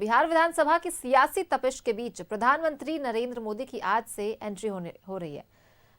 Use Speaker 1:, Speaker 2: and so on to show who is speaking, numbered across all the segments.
Speaker 1: बिहार विधानसभा की सियासी तपिश के बीच प्रधानमंत्री नरेंद्र मोदी की आज से एंट्री हो रही है।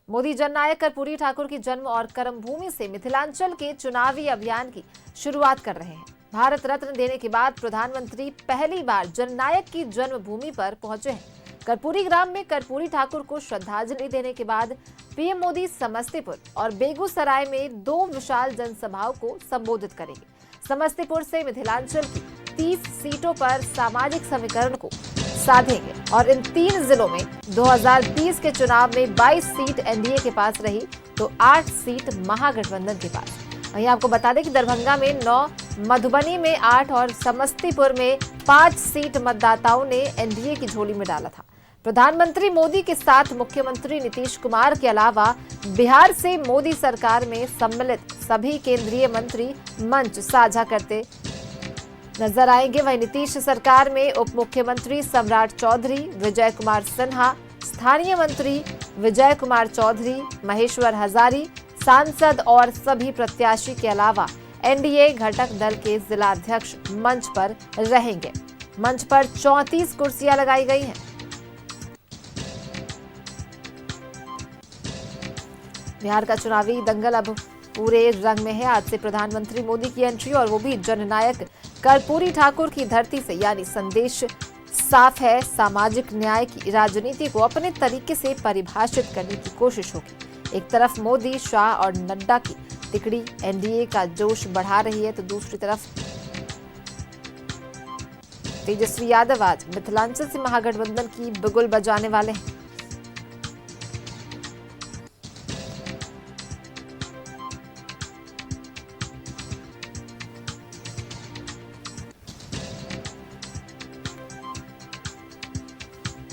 Speaker 1: मोदी जननायक कर्पूरी ठाकुर की जन्म और कर्मभूमि से मिथिलांचल के चुनावी अभियान की शुरुआत कर रहे हैं। भारत रत्न देने के बाद प्रधानमंत्री पहली बार जननायक की जन्मभूमि पर पहुंचे हैं। कर्पूरी ग्राम में कर्पूरी ठाकुर को श्रद्धांजलि देने के बाद पीएम मोदी समस्तीपुर और बेगूसराय में 2 विशाल जनसभाओं को संबोधित करेंगे। समस्तीपुर से मिथिलांचल की 30 सीटों पर सामाजिक समीकरण को साधेंगे और इन 3 जिलों में 2020 के चुनाव में 22 सीट एनडीए के पास रही तो 8 सीट महागठबंधन के पास। वहीं आपको बता दें कि दरभंगा में 9, मधुबनी में 8 और समस्तीपुर में 5 सीट मतदाताओं ने एनडीए की झोली में डाला था। प्रधानमंत्री मोदी के साथ मुख्यमंत्री नीतीश कुमार के अलावा बिहार से मोदी सरकार में सम्मिलित सभी केंद्रीय मंत्री मंच साझा करते नजर आएंगे। वहीं नीतीश सरकार में उप मुख्यमंत्री सम्राट चौधरी, विजय कुमार सिन्हा, स्थानीय मंत्री विजय कुमार चौधरी, महेश्वर हजारी, सांसद और सभी प्रत्याशी के अलावा एनडीए घटक दल के जिलाध्यक्ष मंच पर रहेंगे। मंच पर 34 कुर्सियां लगाई गई हैं। बिहार का चुनावी दंगल अब पूरे रंग में है। आज से प्रधानमंत्री मोदी की एंट्री और वो भी जननायक कर्पूरी ठाकुर की धरती से, यानी संदेश साफ है। सामाजिक न्याय की राजनीति को अपने तरीके से परिभाषित करने की कोशिश होगी। एक तरफ मोदी, शाह और नड्डा की तिकड़ी एनडीए का जोश बढ़ा रही है तो दूसरी तरफ तेजस्वी यादव आज मिथिलांचल से महागठबंधन की बिगुल बजाने वाले हैं।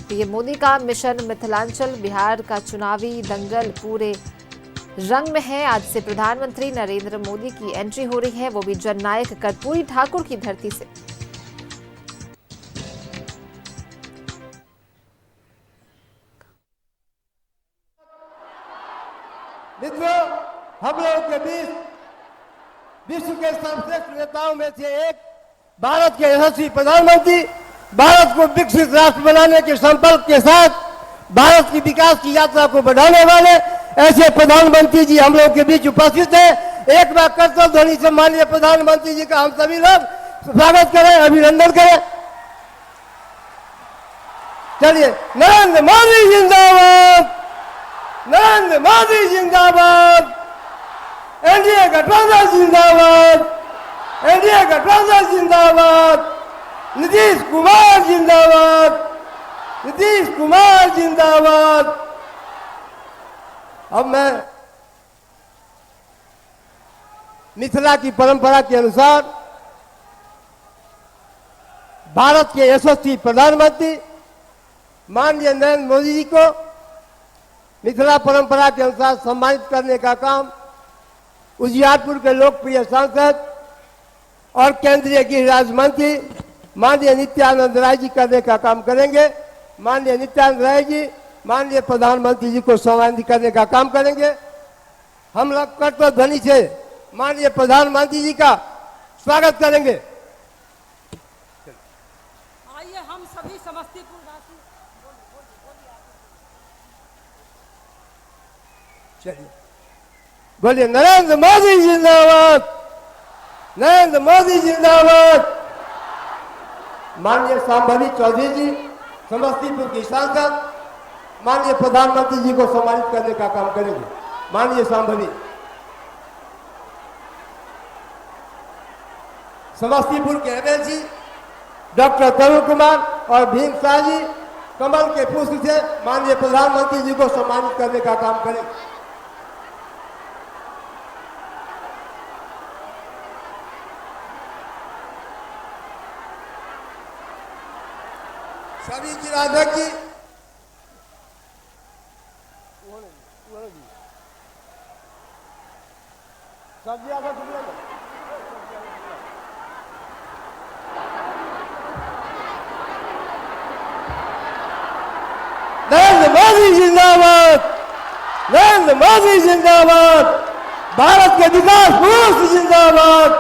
Speaker 1: पीएम मोदी का मिशन मिथिलांचल, बिहार का चुनावी दंगल पूरे रंग में है। आज से प्रधानमंत्री नरेंद्र मोदी की एंट्री हो रही है, वो भी जननायक कर्पूरी ठाकुर की धरती से।
Speaker 2: मित्रों, हम लोगों के बीच विश्व के सर्वश्रेष्ठ नेताओं में से एक, भारत के यशस्वी प्रधानमंत्री, भारत को विकसित राष्ट्र बनाने के संकल्प के साथ भारत की विकास की यात्रा को बढ़ाने वाले ऐसे प्रधानमंत्री जी हम लोग के बीच उपस्थित हैं। एक बार कर्तव्य ध्वनि से माननीय प्रधानमंत्री जी का हम सभी लोग स्वागत करें, अभिनंदन करें। चलिए, नरेंद्र मोदी जिंदाबाद, नरेंद्र मोदी जिंदाबाद, एनडीए गठबंधन जिंदाबाद, एनडीए गठबंधन जिंदाबाद, नीतीश कुमार जिंदाबाद, नीतीश कुमार जिंदाबाद। अब मैं मिथिला की परंपरा के अनुसार भारत के यशस्वी प्रधानमंत्री माननीय नरेंद्र मोदी जी को मिथिला परंपरा के अनुसार सम्मानित करने का काम उजियारपुर के लोकप्रिय सांसद और केंद्रीय गृह राज्य मंत्री माननीय नित्यानंद राय जी करने का काम करेंगे। माननीय नित्यानंद राय जी माननीय प्रधानमंत्री जी को सम्मानित करने का काम करेंगे। हम लोग कर्तव्य ध्वनि से माननीय प्रधानमंत्री जी का स्वागत करेंगे।
Speaker 3: आइए हम सभी समस्तीपुर वासी
Speaker 2: चलिए, बोलिए नरेंद्र मोदी जिंदाबाद, नरेंद्र मोदी जिंदाबाद। माननीय शांभवी चौधरी जी समस्तीपुर की सांसद माननीय प्रधानमंत्री जी को सम्मानित करने का काम करेंगे। माननीय शांभवी। समस्तीपुर के एमएलसी डॉक्टर तरुण कुमार और भीम शाह जी कमल के पुष्प से माननीय प्रधानमंत्री जी को सम्मानित करने का काम करेंगे। सभी जिलाध्यक्ष जी, नरेंद्र मोदी जिंदाबाद, नरेंद्र मोदी जिंदाबाद, भारत के विकास पुरुष जिंदाबाद,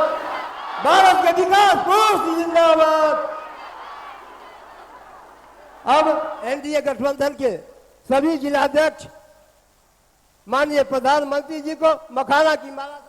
Speaker 2: भारत के विकास पुरुष जिंदाबाद। अब एनडीए गठबंधन के सभी जिलाध्यक्ष माननीय प्रधानमंत्री जी को मखाना की माला से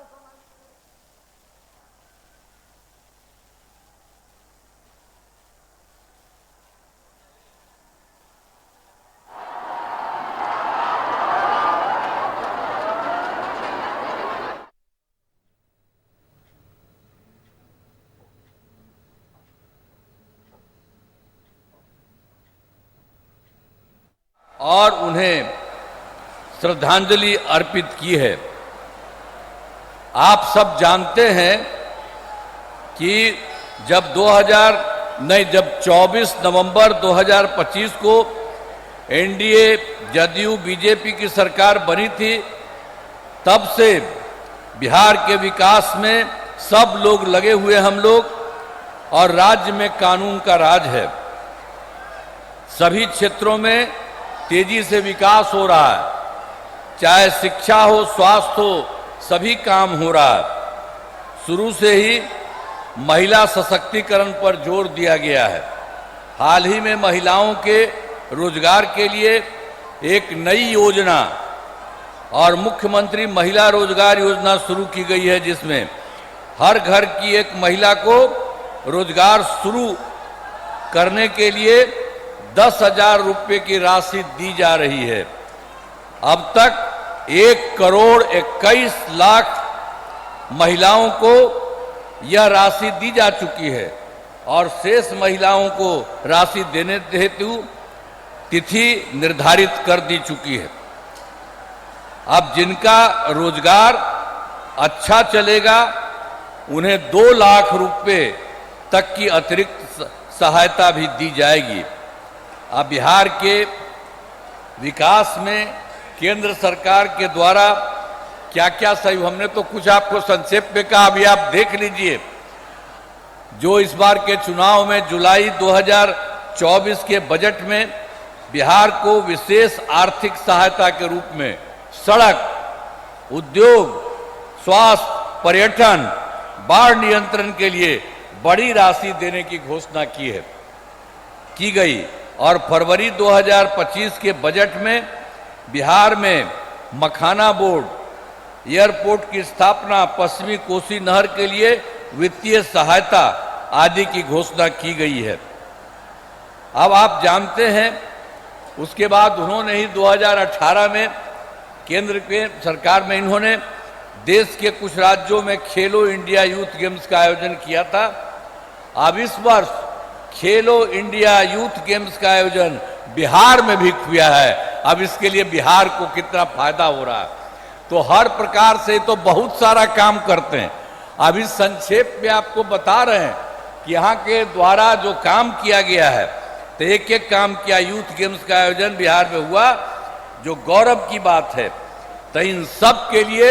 Speaker 4: और उन्हें श्रद्धांजलि अर्पित की है। आप सब जानते हैं कि जब 24 नवंबर 2025 को एनडीए जदयू बीजेपी की सरकार बनी थी, तब से बिहार के विकास में सब लोग लगे हुए हम लोग, और राज्य में कानून का राज है। सभी क्षेत्रों में तेजी से विकास हो रहा है, चाहे शिक्षा हो, स्वास्थ्य हो, सभी काम हो रहा है। शुरू से ही महिला सशक्तिकरण पर जोर दिया गया है। हाल ही में महिलाओं के रोजगार के लिए एक नई योजना और मुख्यमंत्री महिला रोजगार योजना शुरू की गई है, जिसमें हर घर की एक महिला को रोजगार शुरू करने के लिए 10,000 रुपये की राशि दी जा रही है। अब तक 1,21,00,000 महिलाओं को यह राशि दी जा चुकी है और शेष महिलाओं को राशि देने हेतु तिथि निर्धारित कर दी चुकी है। अब जिनका रोजगार अच्छा चलेगा उन्हें 2 लाख रुपए तक की अतिरिक्त सहायता भी दी जाएगी। अब बिहार के विकास में केंद्र सरकार के द्वारा क्या क्या सहयोग, हमने तो कुछ आपको संक्षेप में कहा, अभी आप देख लीजिए। जो इस बार के चुनाव में जुलाई 2024 के बजट में बिहार को विशेष आर्थिक सहायता के रूप में सड़क, उद्योग, स्वास्थ्य, पर्यटन, बाढ़ नियंत्रण के लिए बड़ी राशि देने की घोषणा की गई। और फरवरी 2025 के बजट में बिहार में मखाना बोर्ड, एयरपोर्ट की स्थापना, पश्चिमी कोसी नहर के लिए वित्तीय सहायता आदि की घोषणा की गई है। अब आप जानते हैं, उसके बाद उन्होंने ही 2018 में केंद्र के सरकार में इन्होंने देश के कुछ राज्यों में खेलो इंडिया यूथ गेम्स का आयोजन किया था। अब इस वर्ष खेलो इंडिया यूथ गेम्स का आयोजन बिहार में भी किया है। अब इसके लिए बिहार को कितना फायदा हो रहा है, तो हर प्रकार से तो बहुत सारा काम करते हैं। अभी संक्षेप में आपको बता रहे हैं कि यहाँ के द्वारा जो काम किया गया है, तो एक एक काम किया। यूथ गेम्स का आयोजन बिहार में हुआ, जो गौरव की बात है। तो इन सब के लिए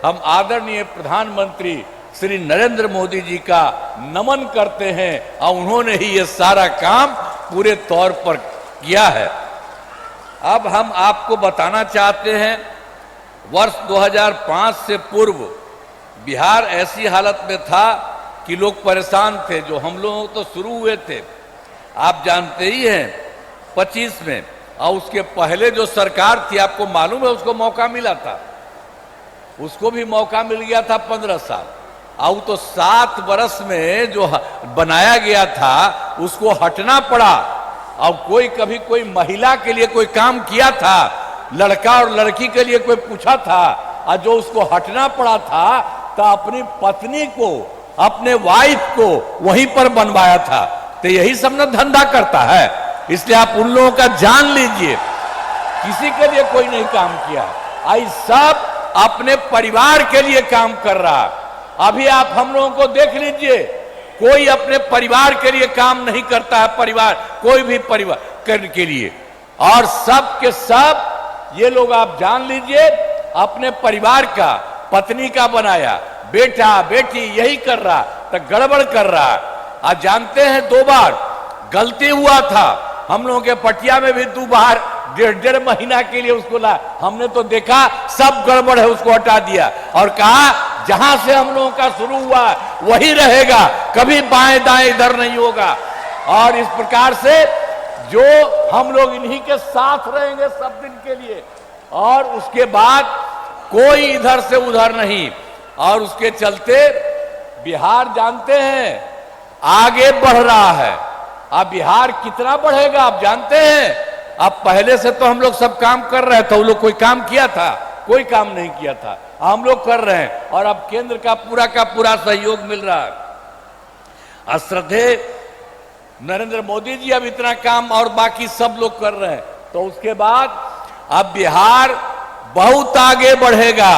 Speaker 4: हम आदरणीय प्रधानमंत्री श्री नरेंद्र मोदी जी का नमन करते हैं, और उन्होंने ही ये सारा काम पूरे तौर पर किया है। अब हम आपको बताना चाहते हैं, वर्ष 2005 से पूर्व बिहार ऐसी हालत में था कि लोग परेशान थे। जो हम लोग तो शुरू हुए थे, आप जानते ही हैं, 25 में, और उसके पहले जो सरकार थी, आपको मालूम है, उसको मौका मिला था। उसको भी मौका मिल गया था 15 साल। और तो 7 वर्ष में जो बनाया गया था उसको हटना पड़ा। और कभी कोई महिला के लिए कोई काम किया था, लड़का और लड़की के लिए कोई पूछा था, और जो उसको हटना पड़ा था, तो अपनी पत्नी को, अपने वाइफ को वहीं पर बनवाया था। तो यही सब ना धंधा करता है। इसलिए आप उन लोगों का जान लीजिए, किसी के लिए कोई नहीं काम किया। आई सब अपने परिवार के लिए काम कर रहा है। अभी आप हम लोगों को देख लीजिए, कोई अपने परिवार के लिए काम नहीं करता है। परिवार, कोई भी परिवार करने के लिए, और सब के सब ये लोग आप जान लीजिए, अपने परिवार का, पत्नी का बनाया, बेटा बेटी यही कर रहा, तो गड़बड़ कर रहा है। आज जानते हैं 2 बार गलती हुआ था। हम लोगों के पटिया में भी 2 बार 1.5 महीना के लिए उसको ला, हमने तो देखा सब गड़बड़ है, उसको हटा दिया और कहा जहां से हम लोगों का शुरू हुआ वही रहेगा, कभी बाएं दाएं इधर नहीं होगा। और इस प्रकार से जो हम लोग इन्हीं के साथ रहेंगे सब दिन के लिए, और उसके बाद कोई इधर से उधर नहीं। और उसके चलते बिहार जानते हैं आगे बढ़ रहा है। अब बिहार कितना बढ़ेगा आप जानते हैं। अब पहले से तो हम लोग सब काम कर रहे थे, वो लोग कोई काम किया था? कोई काम नहीं किया था। हम लोग कर रहे हैं और अब केंद्र का पूरा सहयोग मिल रहा है। श्रद्धेय नरेंद्र मोदी जी अब इतना काम और बाकी सब लोग कर रहे हैं, तो उसके बाद अब बिहार बहुत आगे बढ़ेगा।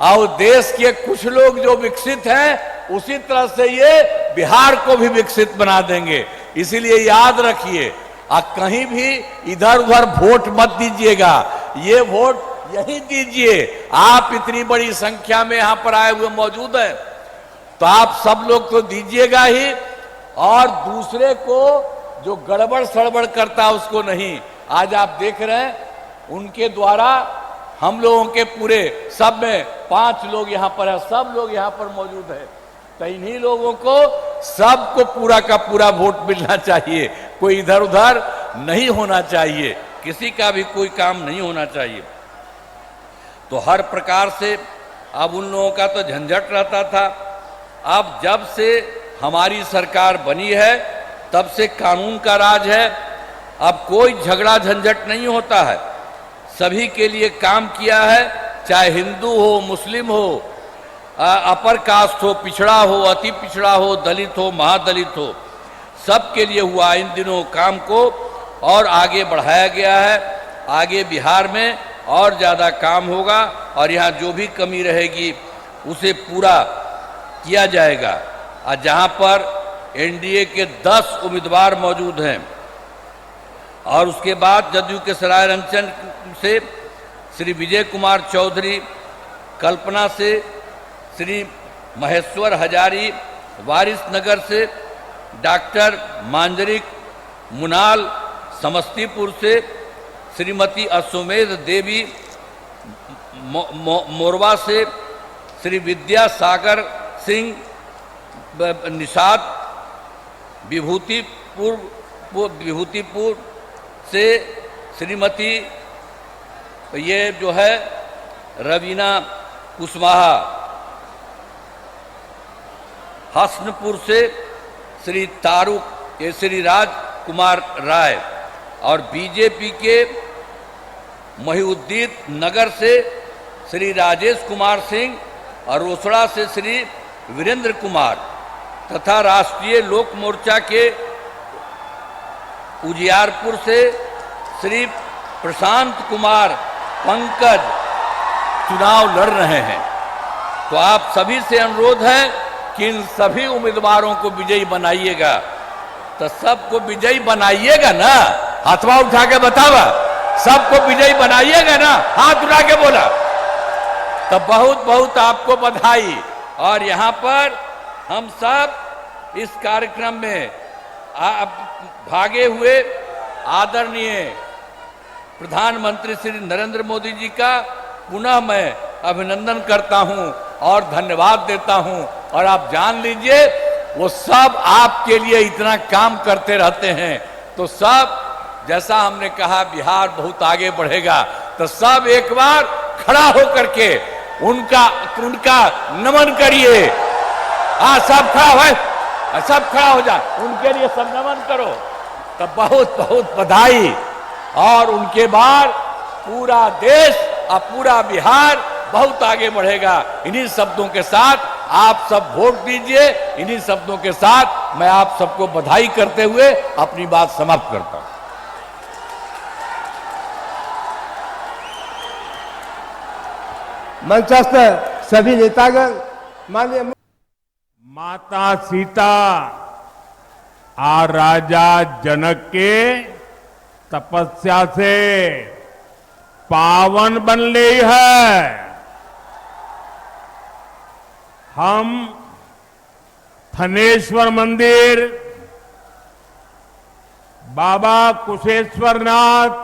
Speaker 4: और देश के कुछ लोग जो विकसित हैं उसी तरह से ये बिहार को भी विकसित बना देंगे। इसीलिए याद रखिए, कहीं भी इधर उधर वोट मत दीजिएगा, ये वोट यही दीजिए। आप इतनी बड़ी संख्या में यहां पर आए हुए मौजूद हैं, तो आप सब लोग तो दीजिएगा ही, और दूसरे को जो गड़बड़ सड़बड़ करता उसको नहीं। आज आप देख रहे हैं उनके द्वारा हम लोगों के पूरे सब में 5 लोग यहां पर है, सब लोग यहां पर मौजूद है, तो इन्हीं लोगों को सबको पूरा का पूरा वोट मिलना चाहिए। कोई इधर उधर नहीं होना चाहिए, किसी का भी कोई काम नहीं होना चाहिए। तो हर प्रकार से अब उन लोगों का तो झंझट रहता था। अब जब से हमारी सरकार बनी है तब से कानून का राज है। अब कोई झगड़ा झंझट नहीं होता है, सभी के लिए काम किया है, चाहे हिंदू हो, मुस्लिम हो, अपर कास्ट हो, पिछड़ा हो, अति पिछड़ा हो, दलित हो, महादलित हो, सबके लिए हुआ इन दिनों काम को और आगे बढ़ाया गया है। आगे बिहार में और ज़्यादा काम होगा और यहाँ जो भी कमी रहेगी उसे पूरा किया जाएगा। और जहाँ पर एनडीए के 10 उम्मीदवार मौजूद हैं और उसके बाद जदयू के सरायरंजन से श्री विजय कुमार चौधरी, कल्पना से श्री महेश्वर हजारी, वारिसनगर से डॉक्टर मांजरिक मुनाल, समस्तीपुर से श्रीमती अश्वमेध देवी, मोरवा से श्री विद्यासागर सिंह, निषाद, विभूतिपुर से श्रीमती ये जो है रवीना कुशवाहा, हसनपुर से श्री तारुक ये श्री राज कुमार राय, और बीजेपी के महिउद्दीन नगर से श्री राजेश कुमार सिंह और रोसड़ा से श्री वीरेंद्र कुमार, तथा राष्ट्रीय लोक मोर्चा के उजियारपुर से श्री प्रशांत कुमार पंकज चुनाव लड़ रहे हैं। तो आप सभी से अनुरोध है कि इन सभी उम्मीदवारों को विजयी बनाइएगा। तो सबको विजयी बनाइएगा ना, हाथवा उठा के बतावा, सबको विजयी बनाइएगा ना, हाथ उठा के बोला। तो बहुत बहुत आपको बधाई। और यहाँ पर हम सब इस कार्यक्रम में भागे हुए आदरणीय प्रधानमंत्री श्री नरेंद्र मोदी जी का पुनः मैं अभिनंदन करता हूं और धन्यवाद देता हूं। और आप जान लीजिए वो सब आपके लिए इतना काम करते रहते हैं। तो सब जैसा हमने कहा बिहार बहुत आगे बढ़ेगा, तो सब एक बार खड़ा होकर के उनका नमन करिए। सब खड़ा हो, सब खड़ा हो जाए, उनके लिए सब नमन करो। तो बहुत बहुत बधाई। और उनके बाद पूरा देश और पूरा बिहार बहुत आगे बढ़ेगा। इन्हीं शब्दों के साथ आप सब वोट दीजिए। इन्हीं शब्दों के साथ मैं आप सबको बधाई करते हुए अपनी बात समाप्त करता हूं।
Speaker 2: मंचस्थ सभी नेतागण, माननीय
Speaker 5: माता सीता और राजा जनक के तपस्या से पावन बन रही है। हम थनेश्वर मंदिर, बाबा कुशेश्वरनाथ,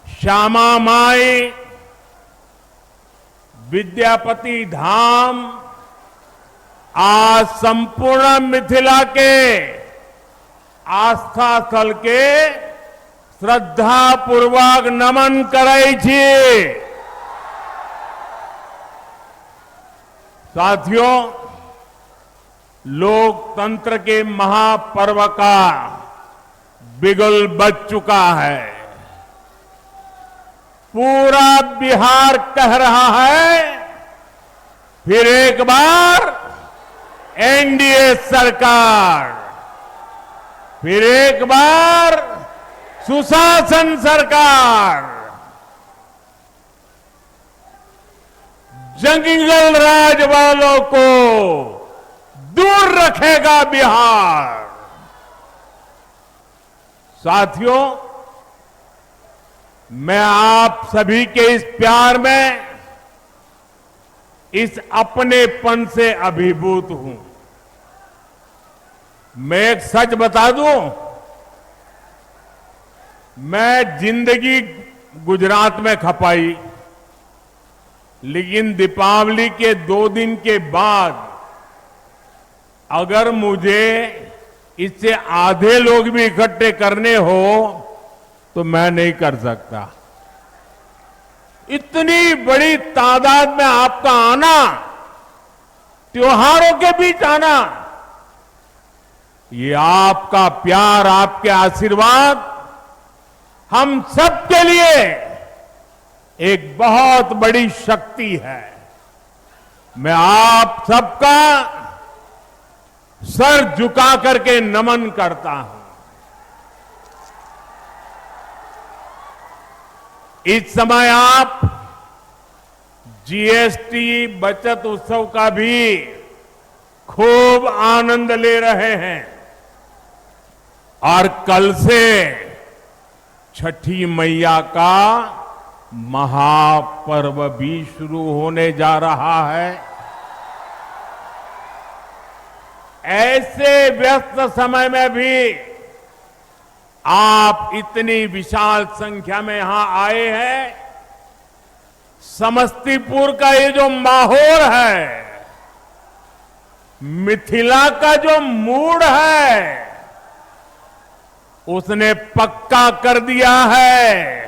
Speaker 5: श्यामा माई, विद्यापति धाम आज संपूर्ण मिथिला के आस्था स्थल के श्रद्धापूर्वक नमन करे छी। साथियों, लोकतंत्र के महापर्व का बिगुल बज चुका है। पूरा बिहार कह रहा है, फिर एक बार एनडीए सरकार, फिर एक बार सुशासन सरकार, जंगल राज वालों को दूर रखेगा बिहार। साथियों, मैं आप सभी के इस प्यार में, इस अपनेपन से अभिभूत हूं। मैं एक सच बता दूं, मैं जिंदगी गुजरात में खपाई, लेकिन दीपावली के 2 दिन के बाद अगर मुझे इससे आधे लोग भी इकट्ठे करने हो तो मैं नहीं कर सकता। इतनी बड़ी तादाद में आपका आना, त्योहारों के बीच आना, ये आपका प्यार, आपके आशीर्वाद हम सबके लिए एक बहुत बड़ी शक्ति है। मैं आप सबका सर झुका करके नमन करता हूं। इस समय आप जीएसटी बचत उत्सव का भी खूब आनंद ले रहे हैं और कल से छठी मैया का महापर्व भी शुरू होने जा रहा है। ऐसे व्यस्त समय में भी आप इतनी विशाल संख्या में यहां आए हैं। समस्तीपुर का ये जो माहौल है, मिथिला का जो मूड है, उसने पक्का कर दिया है,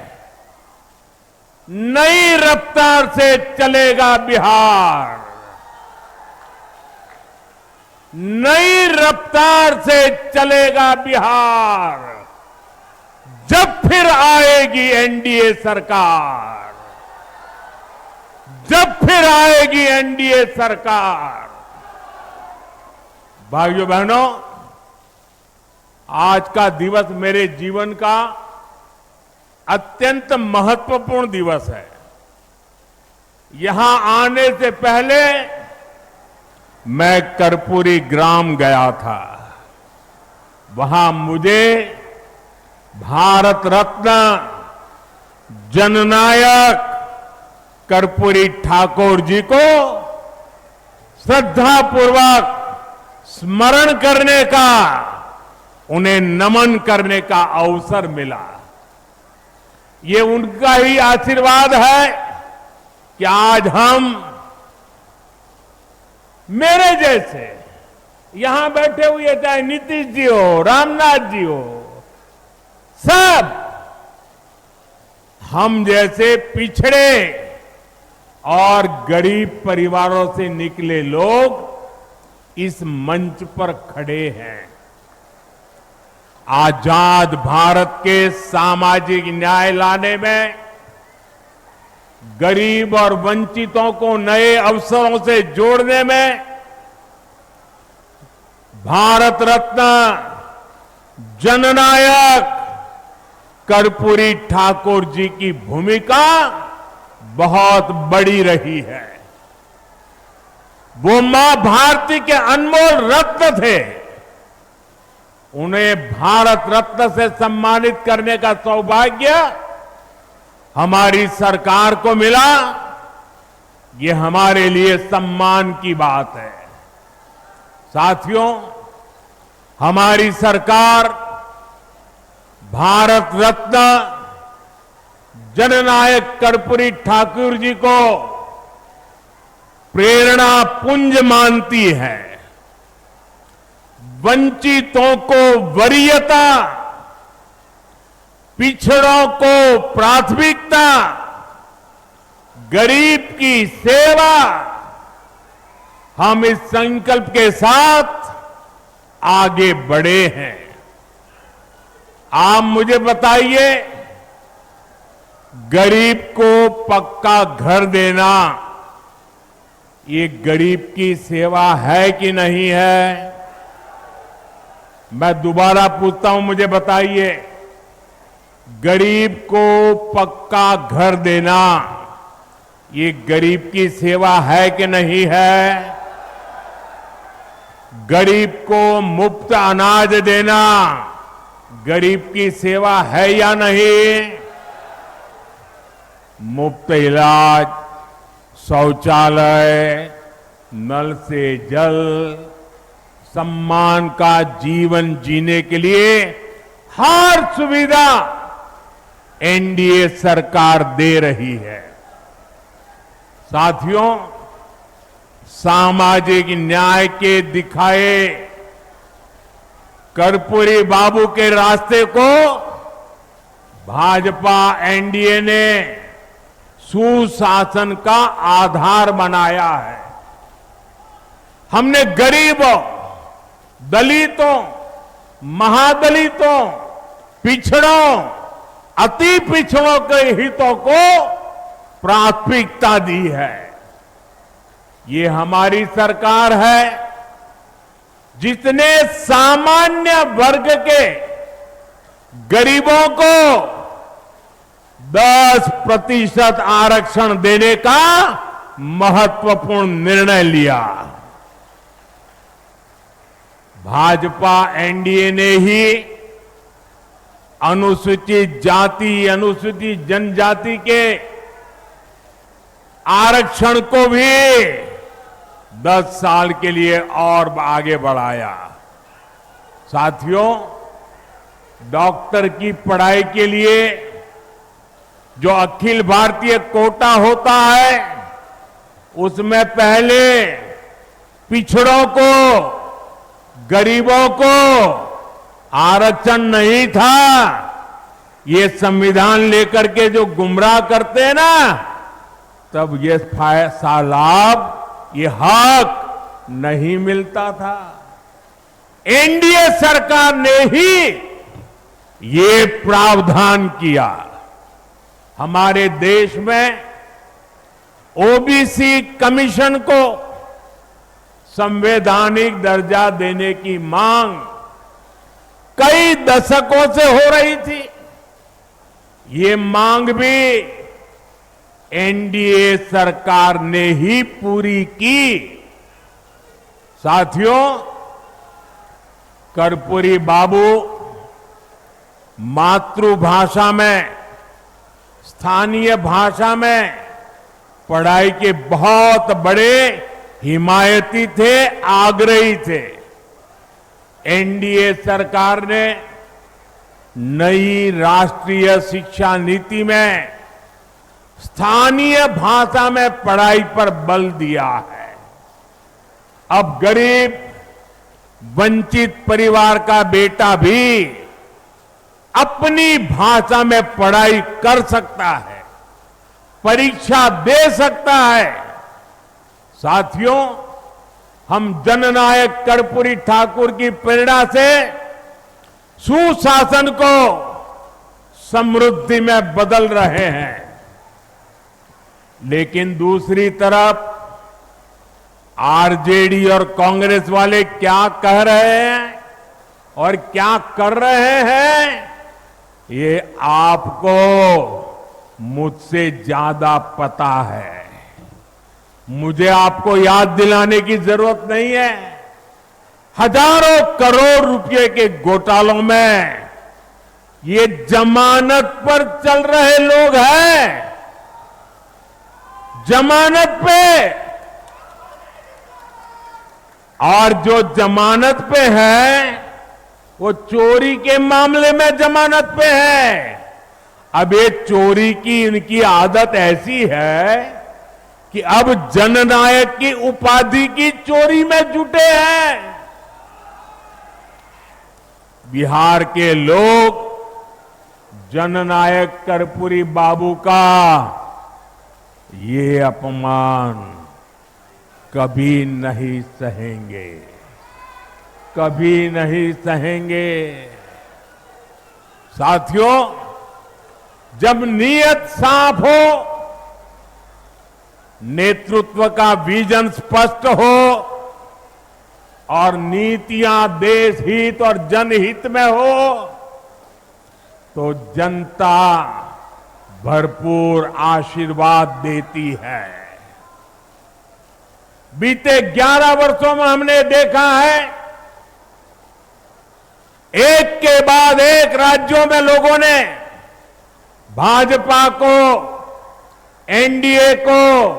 Speaker 5: नई रफ्तार से चलेगा बिहार, नई रफ्तार से चलेगा बिहार जब फिर आएगी एनडीए सरकार, जब फिर आएगी एनडीए सरकार। भाइयों बहनों, आज का दिवस मेरे जीवन का अत्यंत महत्वपूर्ण दिवस है। यहां आने से पहले मैं कर्पूरी ग्राम गया था। वहां मुझे भारत रत्न जननायक कर्पूरी ठाकुर जी को श्रद्धापूर्वक स्मरण करने का, उन्हें नमन करने का अवसर मिला। ये उनका ही आशीर्वाद है कि आज हम, मेरे जैसे यहां बैठे हुए, चाहे नीतीश जी हो, रामनाथ जी हो, सब हम जैसे पिछड़े और गरीब परिवारों से निकले लोग इस मंच पर खड़े हैं। आजाद भारत के सामाजिक न्याय लाने में, गरीब और वंचितों को नए अवसरों से जोड़ने में भारत रत्न जननायक कर्पूरी ठाकुर जी की भूमिका बहुत बड़ी रही है। वो मां भारती के अनमोल रत्न थे। उन्हें भारत रत्न से सम्मानित करने का सौभाग्य हमारी सरकार को मिला। ये हमारे लिए सम्मान की बात है। साथियों, हमारी सरकार भारत रत्न जननायक कर्पूरी ठाकुर जी को प्रेरणा पुंज मानती है। वंचितों को वरीयता, पिछड़ों को प्राथमिकता, गरीब की सेवा, हम इस संकल्प के साथ आगे बढ़े हैं। आप मुझे बताइए, गरीब को पक्का घर देना ये गरीब की सेवा है कि नहीं है? मैं दोबारा पूछता हूं, मुझे बताइए, गरीब को पक्का घर देना ये गरीब की सेवा है कि नहीं है? गरीब को मुफ्त अनाज देना गरीब की सेवा है या नहीं? मुफ्त इलाज, शौचालय, नल से जल, सम्मान का जीवन जीने के लिए हर सुविधा एनडीए सरकार दे रही है। साथियों, सामाजिक न्याय के दिखाए कर्पूरी बाबू के रास्ते को भाजपा एनडीए ने सुशासन का आधार बनाया है। हमने गरीबों, दलितों, महादलितों, पिछड़ों, अति पिछड़ों के हितों को प्राथमिकता दी है। ये हमारी सरकार है जिसने सामान्य वर्ग के गरीबों को 10% आरक्षण देने का महत्वपूर्ण निर्णय लिया। भाजपा एनडीए ने ही अनुसूचित जाति, अनुसूचित जनजाति के आरक्षण को भी 10 साल के लिए और आगे बढ़ाया। साथियों, डॉक्टर की पढ़ाई के लिए जो अखिल भारतीय कोटा होता है, उसमें पहले पिछड़ों को, गरीबों को आरक्षण नहीं था। ये संविधान लेकर के जो गुमराह करते हैं ना, तब ये लाभ, ये हक नहीं मिलता था। एनडीए सरकार ने ही ये प्रावधान किया। हमारे देश में ओबीसी कमीशन को संवैधानिक दर्जा देने की मांग कई दशकों से हो रही थी। ये मांग भी एनडीए सरकार ने ही पूरी की। साथियों, कर्पूरी बाबू मातृभाषा में, स्थानीय भाषा में पढ़ाई के बहुत बड़े हिमायती थे, आग्रही थे। एनडीए सरकार ने नई राष्ट्रीय शिक्षा नीति में स्थानीय भाषा में पढ़ाई पर बल दिया है। अब गरीब, वंचित परिवार का बेटा भी अपनी भाषा में पढ़ाई कर सकता है, परीक्षा दे सकता है। साथियों, हम जननायक कर्पूरी ठाकुर की प्रेरणा से सुशासन को समृद्धि में बदल रहे हैं। लेकिन दूसरी तरफ आरजेडी और कांग्रेस वाले क्या कह रहे हैं और क्या कर रहे हैं, ये आपको मुझसे ज्यादा पता है। मुझे आपको याद दिलाने की जरूरत नहीं है। हजारों करोड़ रुपए के घोटालों में ये जमानत पर चल रहे लोग हैं, जमानत पे। और जो जमानत पे है वो चोरी के मामले में जमानत पे है। अब ये चोरी की इनकी आदत ऐसी है कि अब जननायक की उपाधि की चोरी में जुटे हैं। बिहार के लोग जननायक कर्पूरी बाबू का ये अपमान कभी नहीं सहेंगे, कभी नहीं सहेंगे। साथियों, जब नीयत साफ हो, नेतृत्व का विजन स्पष्ट हो और नीतियां देश हित और जनहित में हो, तो जनता भरपूर आशीर्वाद देती है। बीते 11 वर्षों में हमने देखा है, एक के बाद एक राज्यों में लोगों ने भाजपा को, एनडीए को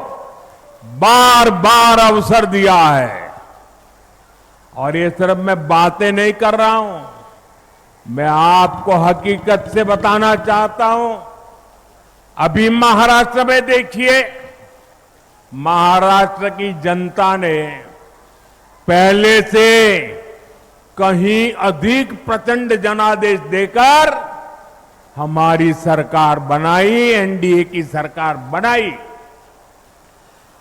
Speaker 5: बार बार अवसर दिया है। और ये सिर्फ मैं बातें नहीं कर रहा हूं, मैं आपको हकीकत से बताना चाहता हूं। अभी महाराष्ट्र में देखिए, महाराष्ट्र की जनता ने पहले से कहीं अधिक प्रचंड जनादेश देकर हमारी सरकार बनाई, एनडीए की सरकार बनाई।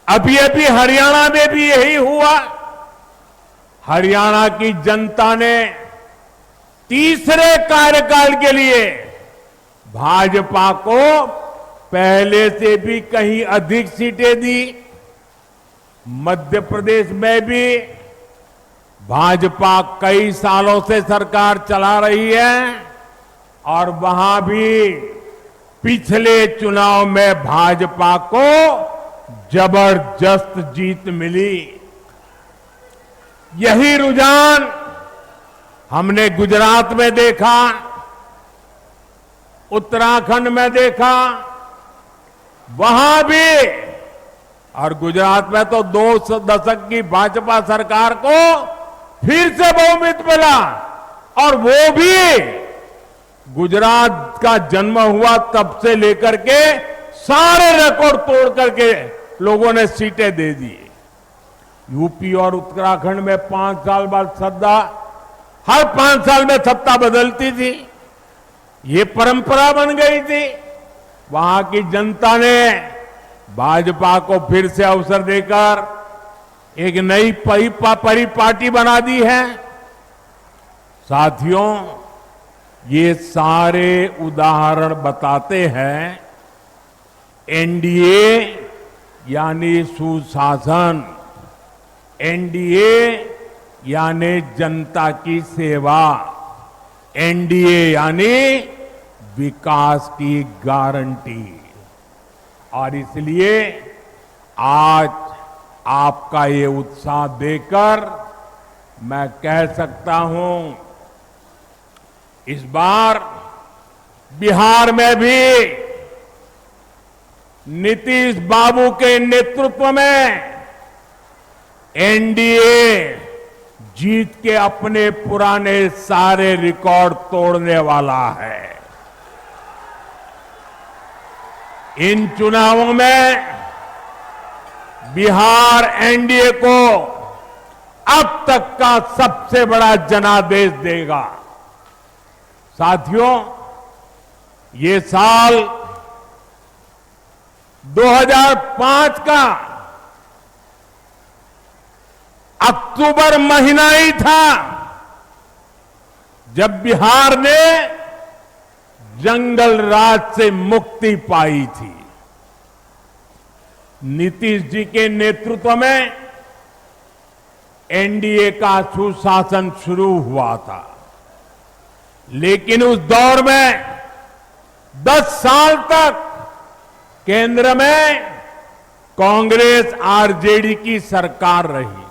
Speaker 5: अभी अभी हरियाणा में भी यही हुआ। हरियाणा की जनता ने तीसरे कार्यकाल के लिए भाजपा को पहले से भी कहीं अधिक सीटें दी। मध्य प्रदेश में भी भाजपा कई सालों से सरकार चला रही है और वहां भी पिछले चुनाव में भाजपा को जबरदस्त जीत मिली। यही रुझान हमने गुजरात में देखा, उत्तराखंड में देखा, वहां भी। और गुजरात में तो 2 दशक की भाजपा सरकार को फिर से बहुमत मिला, और वो भी गुजरात का जन्म हुआ तब से लेकर के सारे रिकॉर्ड तोड़ करके लोगों ने सीटें दे दी। यूपी और उत्तराखंड में 5 साल बाद सत्ता, हर 5 साल में सत्ता बदलती थी, ये परंपरा बन गई थी। वहां की जनता ने भाजपा को फिर से अवसर देकर एक नई परिपाटी बना दी है। साथियों, ये सारे उदाहरण बताते हैं एनडीए यानी सुशासन, एनडीए यानी जनता की सेवा, एनडीए यानी विकास की गारंटी। और इसलिए आज आपका ये उत्साह देखकर मैं कह सकता हूं, इस बार बिहार में भी नीतीश बाबू के नेतृत्व में एनडीए जीत के अपने पुराने सारे रिकॉर्ड तोड़ने वाला है। इन चुनावों में बिहार एनडीए को अब तक का सबसे बड़ा जनादेश देगा। साथियों, ये साल 2005 का अक्टूबर महीना ही था जब बिहार ने जंगल राज से मुक्ति पाई थी। नीतीश जी के नेतृत्व में एनडीए का सुशासन शुरू हुआ था, लेकिन उस दौर में 10 साल तक केंद्र में कांग्रेस आरजेडी की सरकार रही।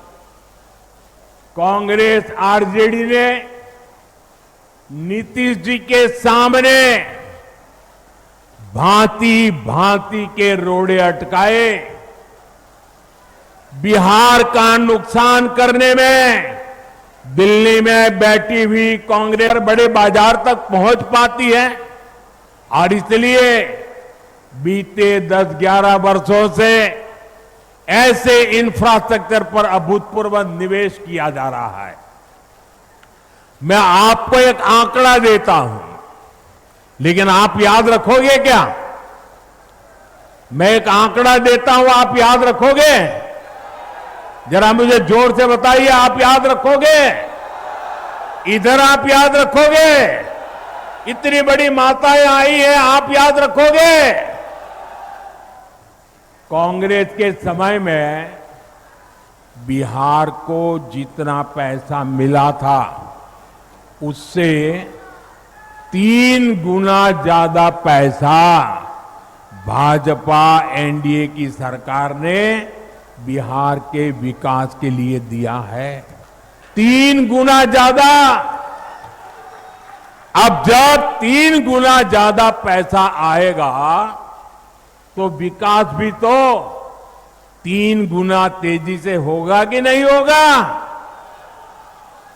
Speaker 5: कांग्रेस आरजेडी ने नीतीश जी के सामने भांति भांति के रोड़े अटकाए, बिहार का नुकसान करने में दिल्ली में बैठी हुई कांग्रेस बड़े बाजार तक पहुंच पाती है। और इसलिए बीते 10-11 वर्षों से ऐसे इंफ्रास्ट्रक्चर पर अभूतपूर्व निवेश किया जा रहा है। मैं आपको एक आंकड़ा देता हूं, लेकिन आप याद रखोगे क्या? मैं एक आंकड़ा देता हूं, आप याद रखोगे? जरा मुझे जोर से बताइए, आप याद रखोगे? इधर आप याद रखोगे? इतनी बड़ी माताएं आई हैं, आप याद रखोगे? कांग्रेस के समय में बिहार को जितना पैसा मिला था उससे 3 गुना ज्यादा पैसा भाजपा एनडीए की सरकार ने बिहार के विकास के लिए दिया है। 3 गुना ज्यादा। अब जब 3 गुना ज्यादा पैसा आएगा तो विकास भी तो 3 गुना तेजी से होगा कि नहीं होगा?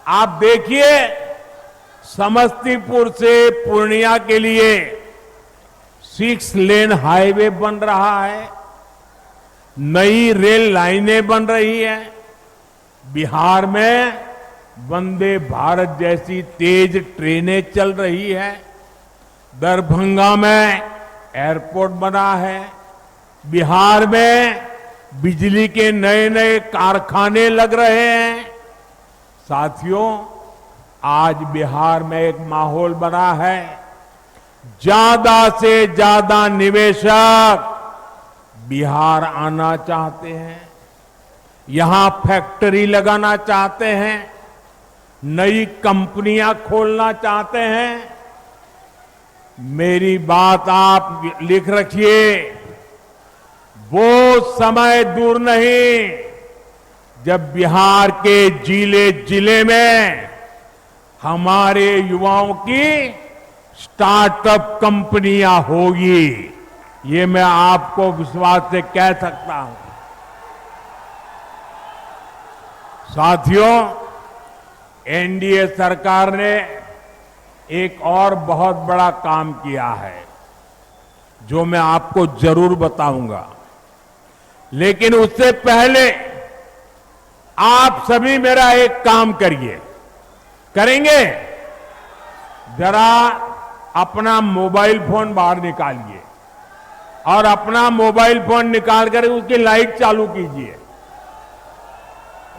Speaker 5: आप देखिए, समस्तीपुर से पूर्णिया के लिए 6 लेन हाईवे बन रहा है, नई रेल लाइनें बन रही हैं, बिहार में वंदे भारत जैसी तेज ट्रेनें चल रही है, दरभंगा में एयरपोर्ट बना है, बिहार में बिजली के नए नए कारखाने लग रहे हैं। साथियों, आज बिहार में एक माहौल बना है, ज्यादा से ज्यादा निवेशक बिहार आना चाहते हैं, यहां फैक्ट्री लगाना चाहते हैं, नई कंपनियां खोलना चाहते हैं। मेरी बात आप लिख रखिए, वो समय दूर नहीं जब बिहार के जिले जिले में हमारे युवाओं की स्टार्टअप कंपनियां होगी। ये मैं आपको विश्वास से कह सकता हूं। साथियों, एनडीए सरकार ने एक और बहुत बड़ा काम किया है जो मैं आपको जरूर बताऊंगा, लेकिन उससे पहले आप सभी मेरा एक काम करिए। करेंगे? जरा अपना मोबाइल फोन बाहर निकालिए और अपना मोबाइल फोन निकाल कर उसकी लाइट चालू कीजिए,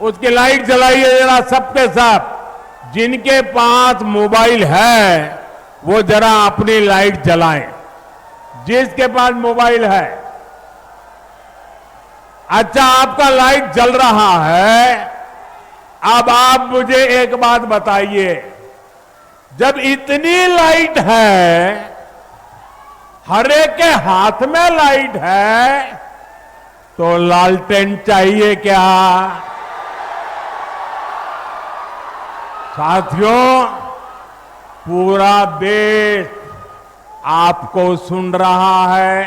Speaker 5: उसकी लाइट जलाइए जरा सबके सब। जिनके पास मोबाइल है वो जरा अपनी लाइट जलाएं, जिसके पास मोबाइल है। अच्छा, आपका लाइट जल रहा है। अब आप मुझे एक बात बताइए, जब इतनी लाइट है, हर एक के हाथ में लाइट है, तो लालटेन चाहिए क्या? साथियों, पूरा देश आपको सुन रहा है,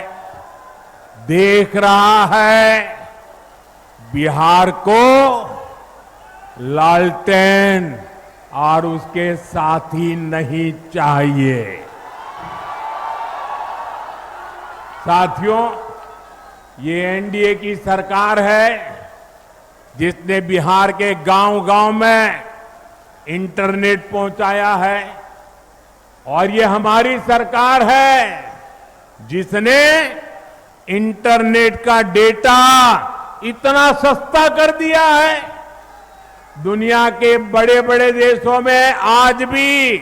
Speaker 5: देख रहा है। बिहार को लालटेन और उसके साथी नहीं चाहिए। साथियों, ये एनडीए की सरकार है जिसने बिहार के गांव-गांव में इंटरनेट पहुंचाया है, और ये हमारी सरकार है जिसने इंटरनेट का डेटा इतना सस्ता कर दिया है। दुनिया के बड़े बड़े देशों में आज भी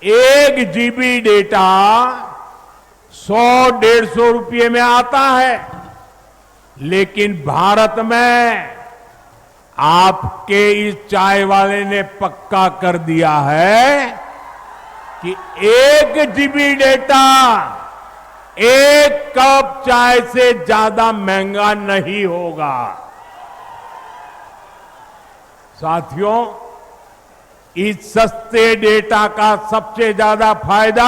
Speaker 5: 1 GB डेटा 100-150 रुपये में आता है, लेकिन भारत में आपके इस चाय वाले ने पक्का कर दिया है कि 1 GB डेटा 1 कप चाय से ज्यादा महंगा नहीं होगा। साथियों, इस सस्ते डेटा का सबसे ज्यादा फायदा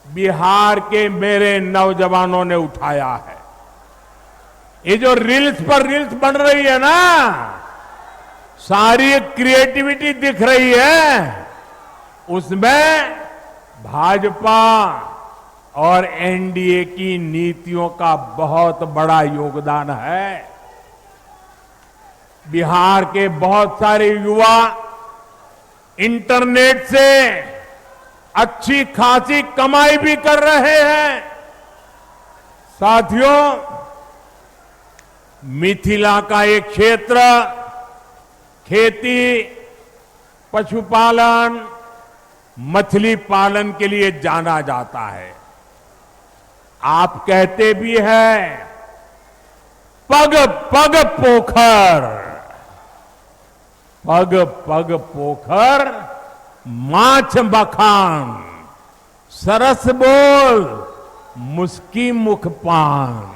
Speaker 5: बिहार के मेरे नौजवानों ने उठाया है। ये जो रील्स पर रील्स बन रही है ना, सारी क्रिएटिविटी दिख रही है, उसमें भाजपा और एनडीए की नीतियों का बहुत बड़ा योगदान है। बिहार के बहुत सारे युवा इंटरनेट से अच्छी खासी कमाई भी कर रहे हैं। साथियों, मिथिला का एक क्षेत्र खेती, पशुपालन, मछली पालन के लिए जाना जाता है। आप कहते भी हैं पग पग पोखर, पग पग पोखर माछ बखान, सरस बोल मुस्की मुख पान।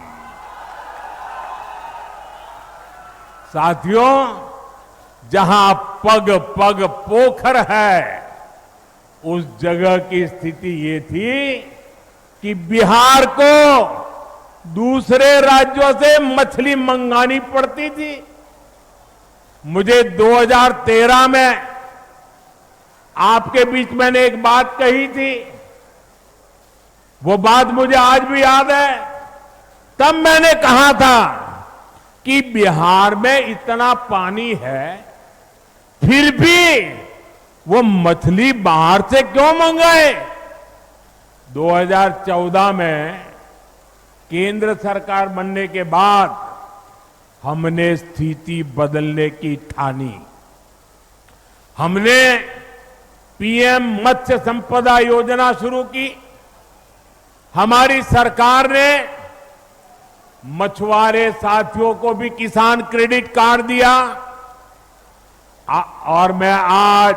Speaker 5: साथियों, जहां पग पग पोखर है, उस जगह की स्थिति ये थी कि बिहार को दूसरे राज्यों से मछली मंगानी पड़ती थी। मुझे 2013 में आपके बीच मैंने एक बात कही थी, वो बात मुझे आज भी याद है। तब मैंने कहा था कि बिहार में इतना पानी है, फिर भी वो मछली बाहर से क्यों मंगाए। 2014 में केंद्र सरकार बनने के बाद हमने स्थिति बदलने की ठानी। हमने पीएम मत्स्य संपदा योजना शुरू की। हमारी सरकार ने मछुआरे साथियों को भी किसान क्रेडिट कार्ड दिया। और मैं आज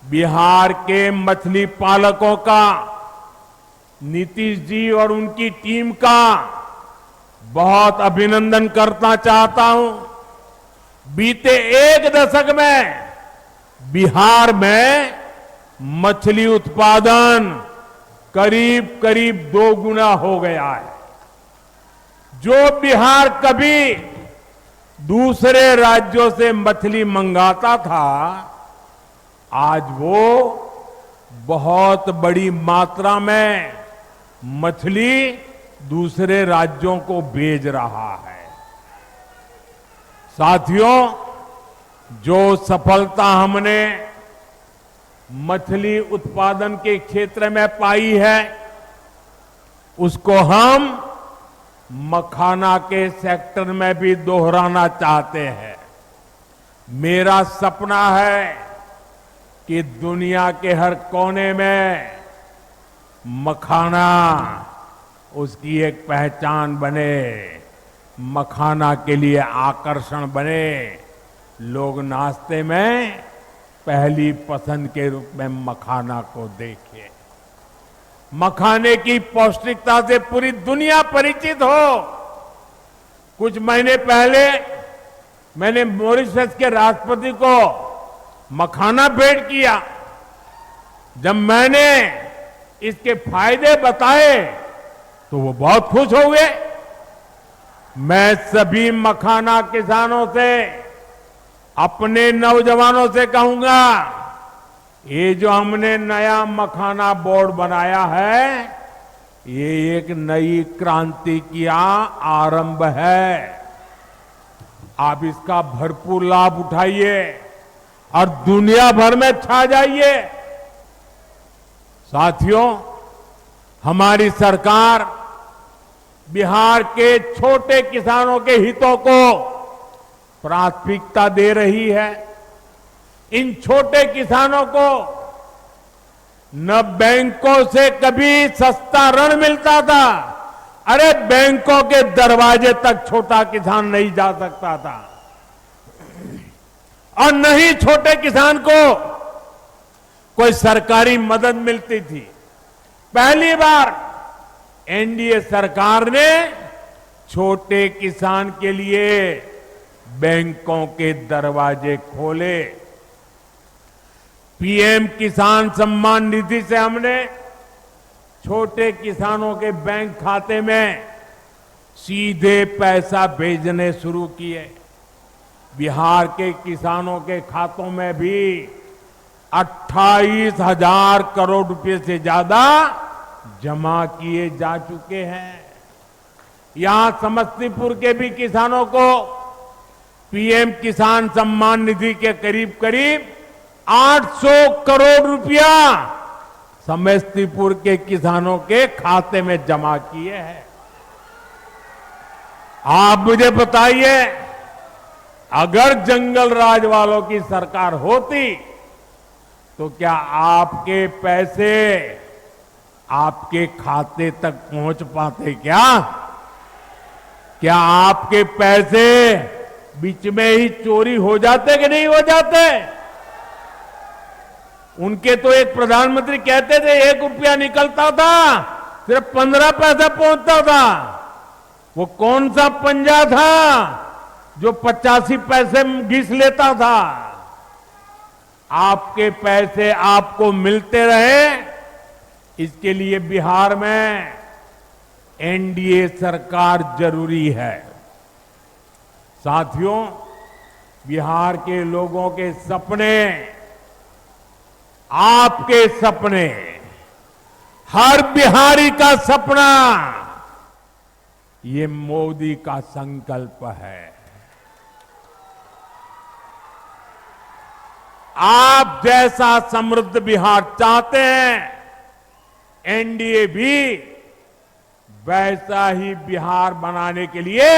Speaker 5: बिहार के मछली पालकों का, नीतीश जी और उनकी टीम का बहुत अभिनंदन करना चाहता हूं। बीते एक दशक में बिहार में मछली उत्पादन करीब करीब 2 गुना हो गया है। जो बिहार कभी दूसरे राज्यों से मछली मंगाता था, आज वो बहुत बड़ी मात्रा में मछली दूसरे राज्यों को भेज रहा है। साथियों, जो सफलता हमने मछली उत्पादन के क्षेत्र में पाई है, उसको हम मखाना के सेक्टर में भी दोहराना चाहते हैं। मेरा सपना है कि दुनिया के हर कोने में मखाना उसकी एक पहचान बने, मखाना के लिए आकर्षण बने, लोग नाश्ते में पहली पसंद के रूप में मखाना को देखें। मखाने की पौष्टिकता से पूरी दुनिया परिचित हो। कुछ महीने पहले मैंने मॉरिशस के राष्ट्रपति को मखाना भेंट किया। जब मैंने इसके फायदे बताए तो वो बहुत खुश हो गए। मैं सभी मखाना किसानों से, अपने नौजवानों से कहूंगा, ये जो हमने नया मखाना बोर्ड बनाया है, ये एक नई क्रांति की आरंभ है। आप इसका भरपूर लाभ उठाइए और दुनिया भर में छा जाइए। साथियों, हमारी सरकार बिहार के छोटे किसानों के हितों को प्राथमिकता दे रही है। इन छोटे किसानों को न बैंकों से कभी सस्ता ऋण मिलता था। अरे बैंकों के दरवाजे तक छोटा किसान नहीं जा सकता था, और न ही छोटे किसान को कोई सरकारी मदद मिलती थी। पहली बार एनडीए सरकार ने छोटे किसान के लिए बैंकों के दरवाजे खोले। पीएम किसान सम्मान निधि से हमने छोटे किसानों के बैंक खाते में सीधे पैसा भेजने शुरू किए। बिहार के किसानों के खातों में भी 28,000 करोड़ रुपए से ज्यादा जमा किए जा चुके हैं। यहां समस्तीपुर के भी किसानों को पीएम किसान सम्मान निधि के करीब करीब 800 करोड़ रुपया समस्तीपुर के किसानों के खाते में जमा किए हैं। आप मुझे बताइए, अगर जंगल राज वालों की सरकार होती तो क्या आपके पैसे आपके खाते तक पहुंच पाते? क्या आपके पैसे बीच में ही चोरी हो जाते कि नहीं हो जाते? उनके तो एक प्रधानमंत्री कहते थे 1 रुपया निकलता था सिर्फ 15 पैसा पहुंचता था। वो कौन सा पंजा था जो 85 पैसे घिस लेता था? आपके पैसे आपको मिलते रहे, इसके लिए बिहार में एनडीए सरकार जरूरी है। साथियों, बिहार के लोगों के सपने, आपके सपने, हर बिहारी का सपना, ये मोदी का संकल्प है। आप जैसा समृद्ध बिहार चाहते हैं, एनडीए भी वैसा ही बिहार बनाने के लिए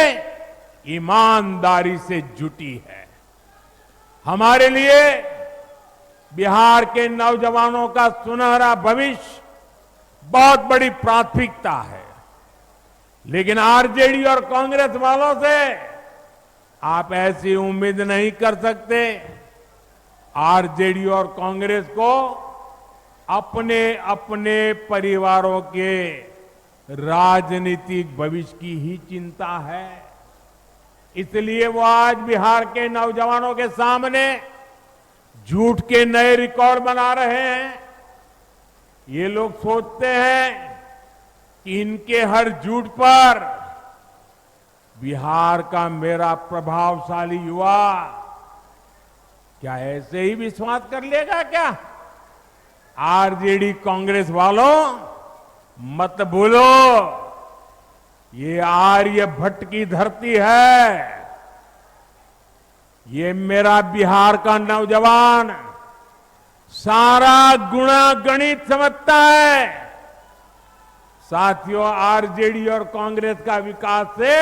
Speaker 5: ईमानदारी से जुटी है। हमारे लिए बिहार के नौजवानों का सुनहरा भविष्य बहुत बड़ी प्राथमिकता है, लेकिन आरजेडी और कांग्रेस वालों से आप ऐसी उम्मीद नहीं कर सकते। आरजेडी और कांग्रेस को अपने अपने परिवारों के राजनीतिक भविष्य की ही चिंता है। इसलिए वो आज बिहार के नौजवानों के सामने झूठ के नए रिकॉर्ड बना रहे हैं। ये लोग सोचते हैं कि इनके हर झूठ पर बिहार का मेरा प्रभावशाली युवा क्या ऐसे ही विश्वास कर लेगा क्या? आरजेडी कांग्रेस वालों, मत भूलो, ये आर्यभट्ट की धरती है। ये मेरा बिहार का नौजवान सारा गुणा गणित समझता है। साथियों, आरजेडी और कांग्रेस का विकास से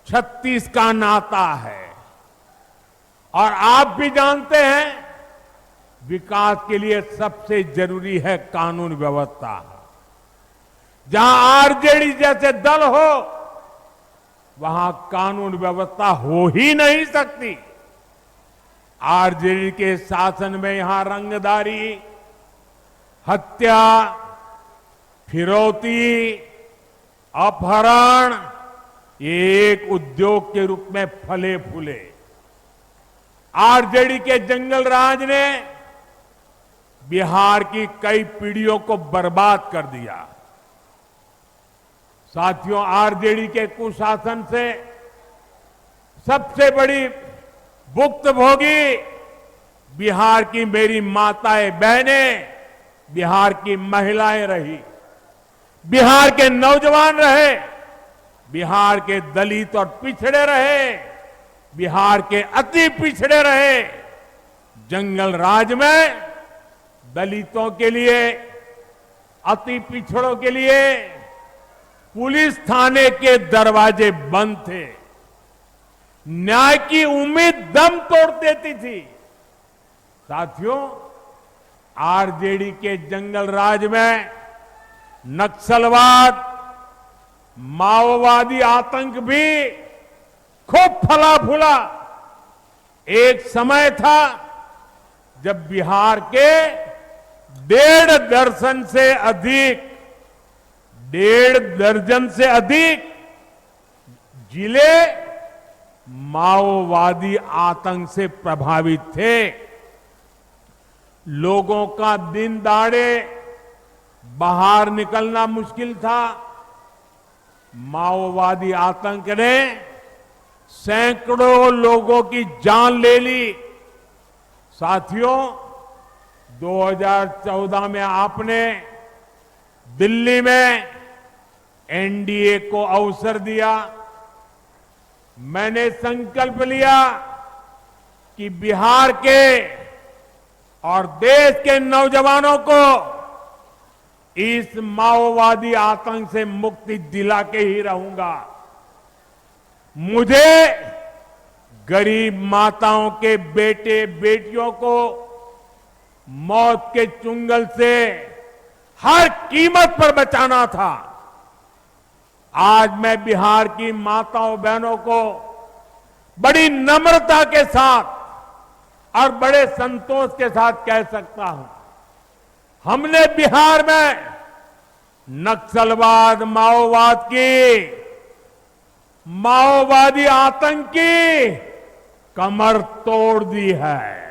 Speaker 5: 36 का नाता है, और आप भी जानते हैं विकास के लिए सबसे जरूरी है कानून व्यवस्था। जहां आरजेडी जैसे दल हो, वहां कानून व्यवस्था हो ही नहीं सकती। आरजेडी के शासन में यहां रंगदारी, हत्या, फिरौती, अपहरण ये एक उद्योग के रूप में फले फूले। आरजेडी के जंगल राज ने बिहार की कई पीढ़ियों को बर्बाद कर दिया। साथियों, आरजेडी के कुशासन से सबसे बड़ी भुक्तभोगी बिहार की मेरी माताएं बहनें, बिहार की महिलाएं रही, बिहार के नौजवान रहे, बिहार के दलित और पिछड़े रहे, बिहार के अति पिछड़े रहे। जंगल राज में दलितों के लिए, अति पिछड़ों के लिए पुलिस थाने के दरवाजे बंद थे। न्याय की उम्मीद दम तोड़ देती थी। साथियों, आरजेडी के जंगल राज में नक्सलवाद, माओवादी आतंक भी खूब फला फूला। एक समय था जब बिहार के 1.5 दर्जन से अधिक जिले माओवादी आतंक से प्रभावित थे। लोगों का दिन दहाड़े बाहर निकलना मुश्किल था। माओवादी आतंक ने सैकड़ों लोगों की जान ले ली। साथियों, 2014 में आपने दिल्ली में एनडीए को अवसर दिया। मैंने संकल्प लिया कि बिहार के और देश के नौजवानों को इस माओवादी आतंक से मुक्ति दिला के ही रहूंगा। मुझे गरीब माताओं के बेटे बेटियों को मौत के चुंगल से हर कीमत पर बचाना था। आज मैं बिहार की माताओं बहनों को बड़ी नम्रता के साथ और बड़े संतोष के साथ कह सकता हूं, हमने बिहार में नक्सलवाद, माओवादी आतंक की कमर तोड़ दी है।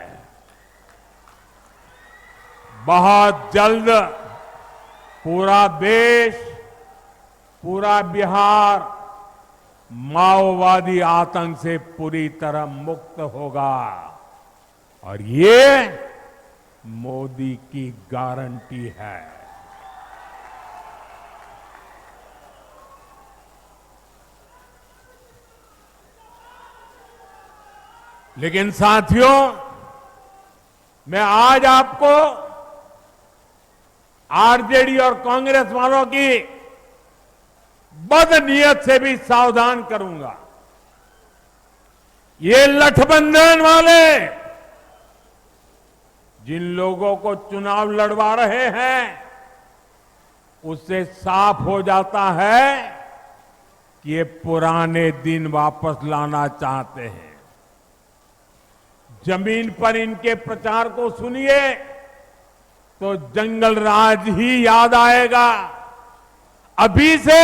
Speaker 5: बहुत जल्द पूरा देश, पूरा बिहार माओवादी आतंक से पूरी तरह मुक्त होगा और ये मोदी की गारंटी है। लेकिन साथियों, मैं आज आपको आरजेडी और कांग्रेस वालों की बदनीयत से भी सावधान करूंगा। ये लठबंधन वाले जिन लोगों को चुनाव लड़वा रहे हैं, उससे साफ हो जाता है कि ये पुराने दिन वापस लाना चाहते हैं। जमीन पर इनके प्रचार को सुनिए तो जंगल राज ही याद आएगा। अभी से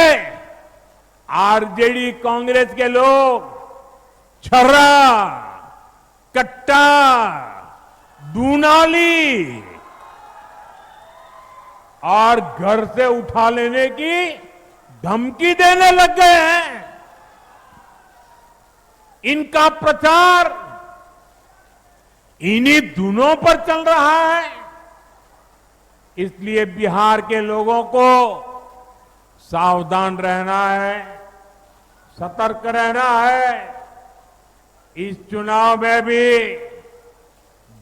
Speaker 5: आरजेडी कांग्रेस के लोग छर्रा, कट्टा, दूनाली और घर से उठा लेने की धमकी देने लग गए हैं। इनका प्रचार इन्हीं दोनों पर चल रहा है। इसलिए बिहार के लोगों को सावधान रहना है, सतर्क रहना है। इस चुनाव में भी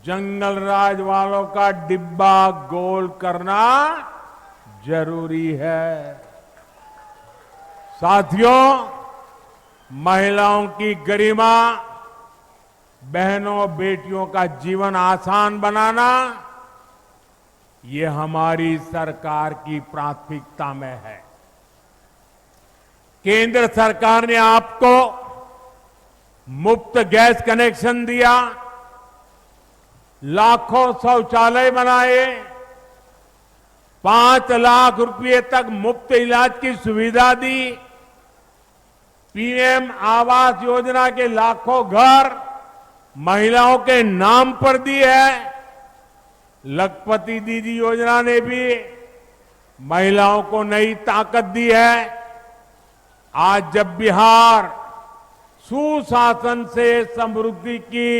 Speaker 5: जंगल राज वालों का डिब्बा गोल करना जरूरी है। साथियों, महिलाओं की गरिमा, बहनों बेटियों का जीवन आसान बनाना, ये हमारी सरकार की प्राथमिकता में है। केंद्र सरकार ने आपको मुफ्त गैस कनेक्शन दिया, लाखों शौचालय बनाए, 5 लाख रुपए तक मुफ्त इलाज की सुविधा दी, पीएम आवास योजना के लाखों घर महिलाओं के नाम पर दी है। लखपति दीदी योजना ने भी महिलाओं को नई ताकत दी है। आज जब बिहार सुशासन से समृद्धि की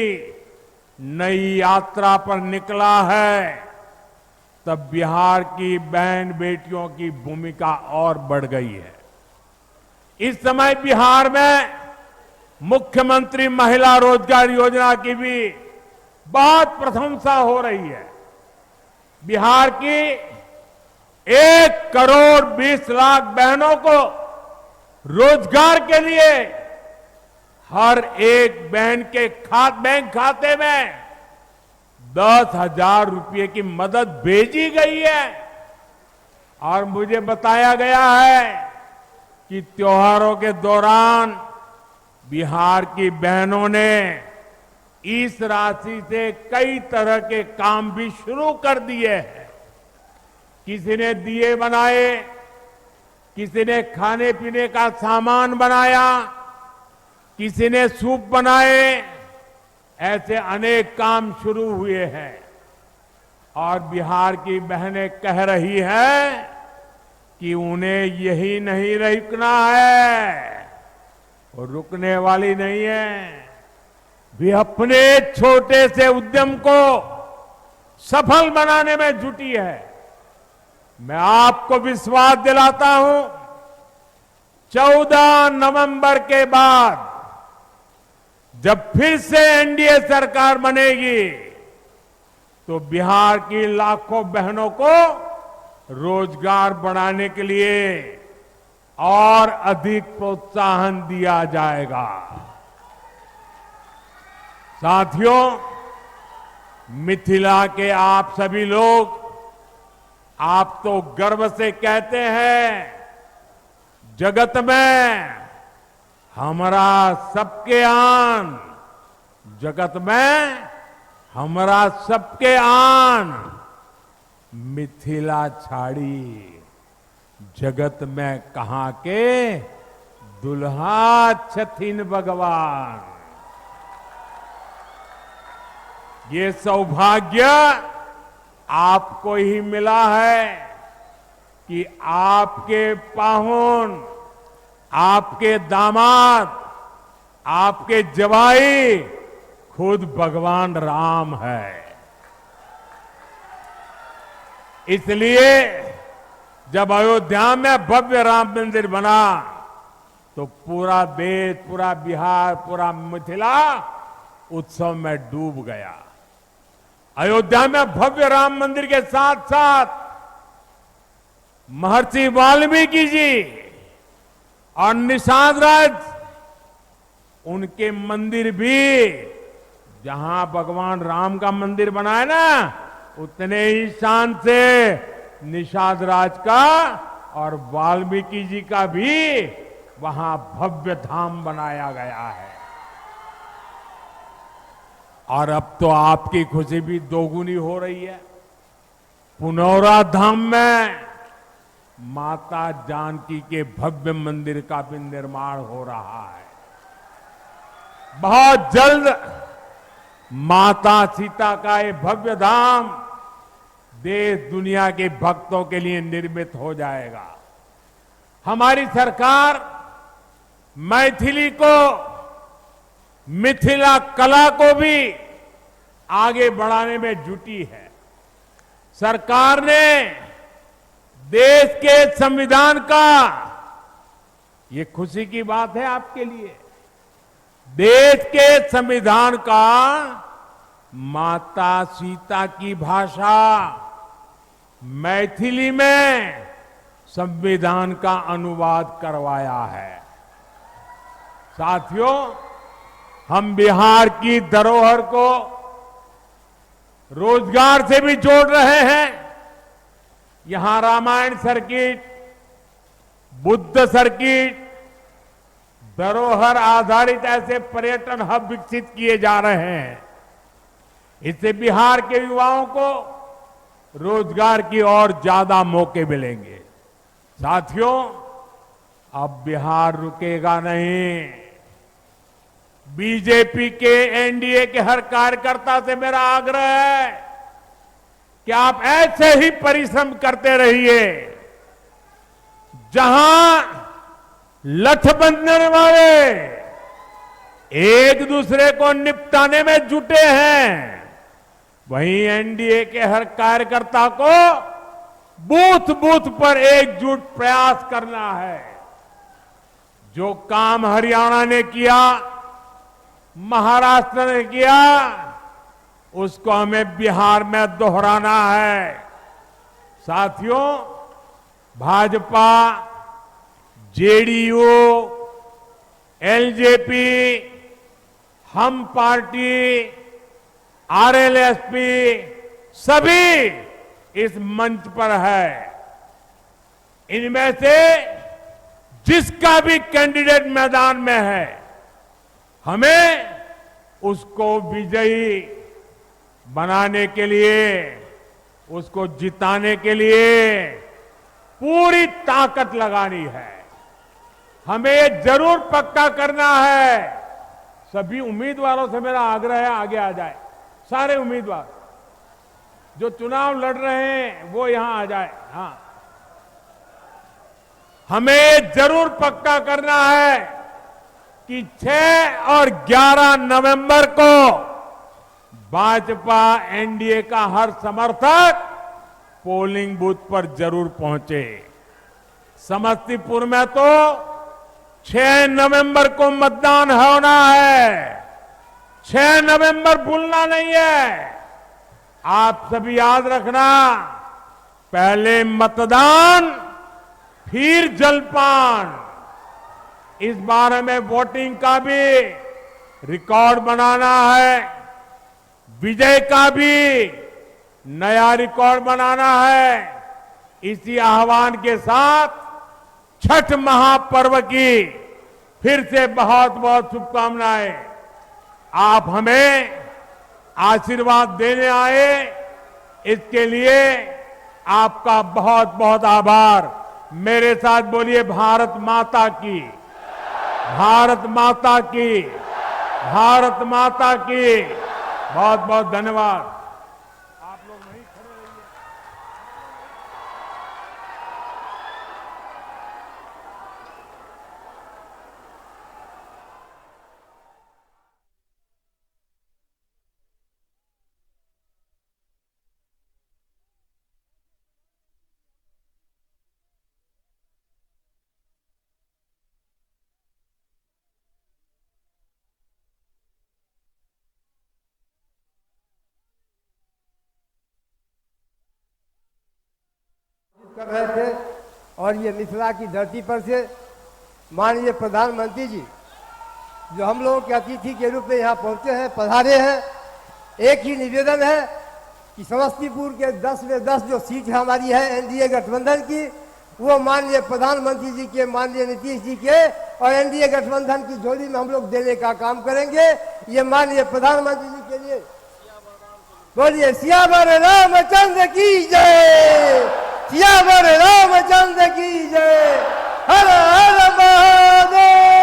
Speaker 5: नई यात्रा पर निकला है, तब बिहार की बहन बेटियों की भूमिका और बढ़ गई है। इस समय बिहार में मुख्यमंत्री महिला रोजगार योजना की भी बहुत प्रशंसा हो रही है। बिहार की 1 करोड़ 20 लाख बहनों को रोजगार के लिए हर एक बहन के बैंक खाते में 10,000 रुपए की मदद भेजी गई है। और मुझे बताया गया है कि त्योहारों के दौरान बिहार की बहनों ने इस राशि से कई तरह के काम भी शुरू कर दिए हैं। किसी ने दिए बनाए, किसी ने खाने पीने का सामान बनाया, किसी ने सूप बनाए, ऐसे अनेक काम शुरू हुए हैं। और बिहार की बहनें कह रही हैं कि उन्हें यही नहीं रुकना है, और रुकने वाली नहीं है। वे अपने छोटे से उद्यम को सफल बनाने में जुटी है। मैं आपको विश्वास दिलाता हूं, 14 नवंबर के बाद जब फिर से एनडीए सरकार बनेगी, तो बिहार की लाखों बहनों को रोजगार बढ़ाने के लिए और अधिक प्रोत्साहन दिया जाएगा। साथियों, मिथिला के आप सभी लोग, आप तो गर्व से कहते हैं, जगत में हमारा सबके आन, जगत में हमारा सबके आन, मिथिला छाड़ी जगत में कहां के दुल्हा छथिन भगवान। ये सौभाग्य आपको ही मिला है कि आपके पाहुन, आपके दामाद, आपके जवाई खुद भगवान राम है। इसलिए जब अयोध्या में भव्य राम मंदिर बना तो पूरा देश, पूरा बिहार, पूरा मिथिला उत्सव में डूब गया। अयोध्या में भव्य राम मंदिर के साथ साथ महर्षि वाल्मीकि जी और निषाद राज, उनके मंदिर भी, जहां भगवान राम का मंदिर बना है ना, उतने ही शान से निषाद राज का और वाल्मीकि जी का भी वहां भव्य धाम बनाया गया है। और अब तो आपकी खुशी भी दोगुनी हो रही है। पुनौरा धाम में माता जानकी के भव्य मंदिर का भी निर्माण हो रहा है। बहुत जल्द माता सीता का ये भव्य धाम देश दुनिया के भक्तों के लिए निर्मित हो जाएगा। हमारी सरकार मैथिली को, मिथिला कला को भी आगे बढ़ाने में जुटी है। सरकार ने देश के संविधान का, ये खुशी की बात है आपके लिए, देश के संविधान का माता सीता की भाषा मैथिली में संविधान का अनुवाद करवाया है। साथियों, हम बिहार की धरोहर को रोजगार से भी जोड़ रहे हैं। यहां रामायण सर्किट, बुद्ध सर्किट, धरोहर आधारित ऐसे पर्यटन हब विकसित किए जा रहे हैं। इससे बिहार के युवाओं को रोजगार की और ज्यादा मौके मिलेंगे। साथियों, अब बिहार रुकेगा नहीं। बीजेपी के, एनडीए के हर कार्यकर्ता से मेरा आग्रह है कि आप ऐसे ही परिश्रम करते रहिए। जहां लठ बंधने वाले एक दूसरे को निपटाने में जुटे हैं, वहीं एनडीए के हर कार्यकर्ता को बूथ बूथ पर एकजुट प्रयास करना है। जो काम हरियाणा ने किया, महाराष्ट्र ने किया, उसको हमें बिहार में दोहराना है। साथियों, भाजपा, जेडीयू, एलजेपी, हम पार्टी, आरएलएसपी सभी इस मंच पर है। इनमें से जिसका भी कैंडिडेट मैदान में है, हमें उसको विजयी बनाने के लिए, उसको जिताने के लिए पूरी ताकत लगानी है। हमें ये जरूर पक्का करना है। सभी उम्मीदवारों से मेरा आग्रह है, आगे आ जाए। सारे उम्मीदवार जो चुनाव लड़ रहे हैं वो यहां आ जाए। हाँ, हमें जरूर पक्का करना है कि 6 और 11 नवंबर को भाजपा, एनडीए का हर समर्थक पोलिंग बूथ पर जरूर पहुंचे। समस्तीपुर में तो 6 नवंबर को मतदान होना है। 6 नवंबर भूलना नहीं है। आप सभी याद रखना, पहले मतदान फिर जलपान। इस बार हमें वोटिंग का भी रिकॉर्ड बनाना है, विजय का भी नया रिकॉर्ड बनाना है। इसी आह्वान के साथ छठ महापर्व की फिर से बहुत बहुत शुभकामनाएं। आप हमें आशीर्वाद देने आए, इसके लिए आपका बहुत बहुत आभार। मेरे साथ बोलिए भारत माता की, भारत माता की, भारत माता की। बहुत बहुत धन्यवाद। आप लोग वहीं खड़े रहिए।
Speaker 2: कर रहे थे और ये मिथिला की धरती पर से माननीय प्रधानमंत्री जी जो हम लोगों के अतिथि के रूप में यहाँ पहुँचे हैं, पधारे हैं। एक ही निवेदन है कि समस्तीपुर के 10 में 10 जो सीट हमारी है एनडीए गठबंधन की, वो माननीय प्रधानमंत्री जी के, माननीय नीतीश जी के और एनडीए गठबंधन की झोली में हम लोग देने का काम करेंगे। ये माननीय प्रधानमंत्री जी के लिए बोलिए सियावर रामचंद्र की जय, सियावर रामचंद्र की जय, हर हर महादेव।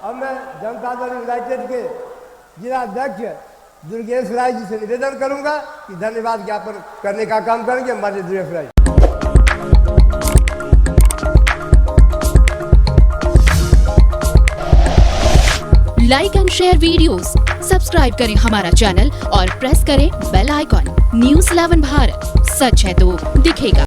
Speaker 2: अब मैं जनता दल यूनाइटेड के जिला अध्यक्ष दुर्गेश राय जी से निवेदन करूंगा कि धन्यवाद ज्ञापन करने का काम करेंगे। माननीय Durgesh Rai.
Speaker 6: Like and share videos, subscribe करें हमारा चैनल और प्रेस करें बेल आइकॉन। न्यूज़ 11 भारत, सच है तो दिखेगा।